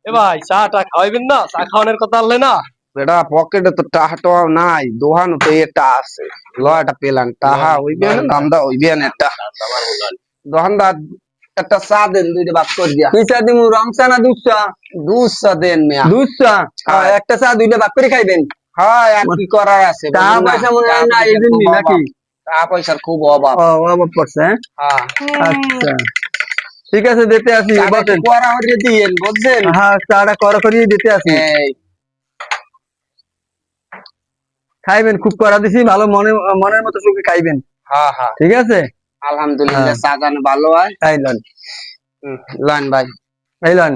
এ ভাই চাটা খাওয়াইবেন না? চা খাওয়ানোর কথা আনলে না? বেটা পকেটে তো টাহা টোয়া নাই, দোহানো তো এটা আছে। লয়টা পেলাম টাহা হইবে না, দামটা হইবে না একটা। দোকানদার একটা চা দেন, দুইটা বাদ করে দিয়া। কি চা দিমু, রং চা না দুধ চা? দুধ চা দেন মিয়া। দুধ চা হ্যাঁ। একটা চা দুইটা ভাগ করে খাইবেন। হয় আর কি করার আছে, টাকা বলুন না। পয়সা মনে হয় না টাকা এই পয়সার জন্যই খুব নাকি? অভাব। টাকা পয়সার খুব অভাব। ও অভাব পড়ছে, হ্যাঁ? হ্যাঁ আচ্ছা ঠিক আছে, দিতে আসি। চাটা একটু বসেন। কড়া হইরে দিয়েন, বুঝছেন? হ্যাঁ, চাটা কড়া করিয়ে দিতে আসি। এই খাইবেন, খুব কড়া দিছি, ভালো মনের মতো সুখে খাইবেন, হ্যাঁ হ্যাঁ ঠিক আছে? আলহামদুলিল্লাহ, হ্যাঁ। চা জান ভালো হয়। এই লন, লন ভাই। এই লন।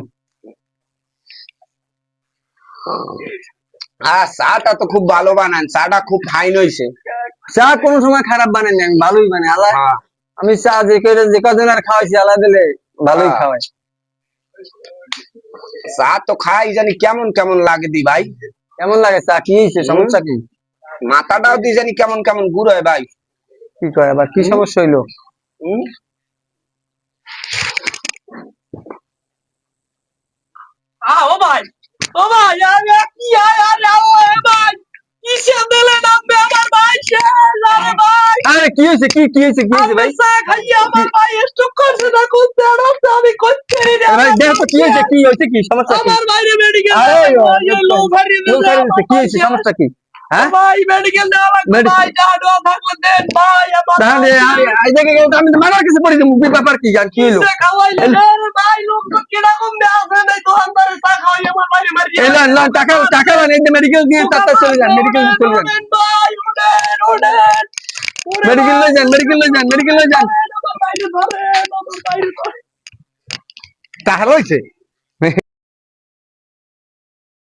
চাটা তো খুব ভালো বানান, চাটা খুব ফাইন হইছে। চা কোনো সময় খারাপ বানাই না, আমি ভালোই বানাই। আল্লাহ, হ্যাঁ আমি চা যে কজন আর খাওয়াইছি, আল্লাহ দিলে ভালোই হ্যাঁ। খাওয়াই। চা তো খাই জানি কেমন কেমন লাগে দি ভাই। কেমন লাগে চা? কি হয়েছে, সমস্যা কি? মাথাটাও দি জানি কেমন কেমন ঘুরায় ভাই। কি কয় আবার, কি সমস্যা হইলো? হুম? ও ভাই, ও ভাই, আরে কি আরে আল্লাহ ভাই, কিসে দিলেন আপনি আমার ভাই শেষ? আরে ভাই, আরে কি হয়েছে, কি হয়েছে ভাই? চা খাইয়ে আমার ভাই স্ট্রোক করছে না, কোন দাঁড়াতে আমি করতে ভাই দেখো তো, কি হয়েছে, কি সমস্যা কি? আমার বাইরে মেডিকেল আরে লো ভারি কি হয়েছে, সমস্যা কি? হ্যাঁ, ভাই মেডিকেল দেওয়া লাগবে ভাই, জানো থাকলে দেন ভাই আমার তাহলে এই জায়গায় গেলে তো আমি তো মারার কাছে পড়ে যাবো। ব্যাপার কি, আর কি হলো? কিসে খাওয়াইলে রে ভাই, লোক তো কিরকম আছে না দোকানদারে চা খাওয়াই আমার বাইরে মারি। এই লন টাকা লন, এই মেডিকেল দিয়ে তাড়াতাড়ি চলে যান, মেডিকেল চলে যান, ভাই উঠেন মেডিকেল লয়ে যান, মেডিকেল লয়ে যান। আমার বাইরে ধরে, আমার বাইরে ধরে। তাহলে হয়েছে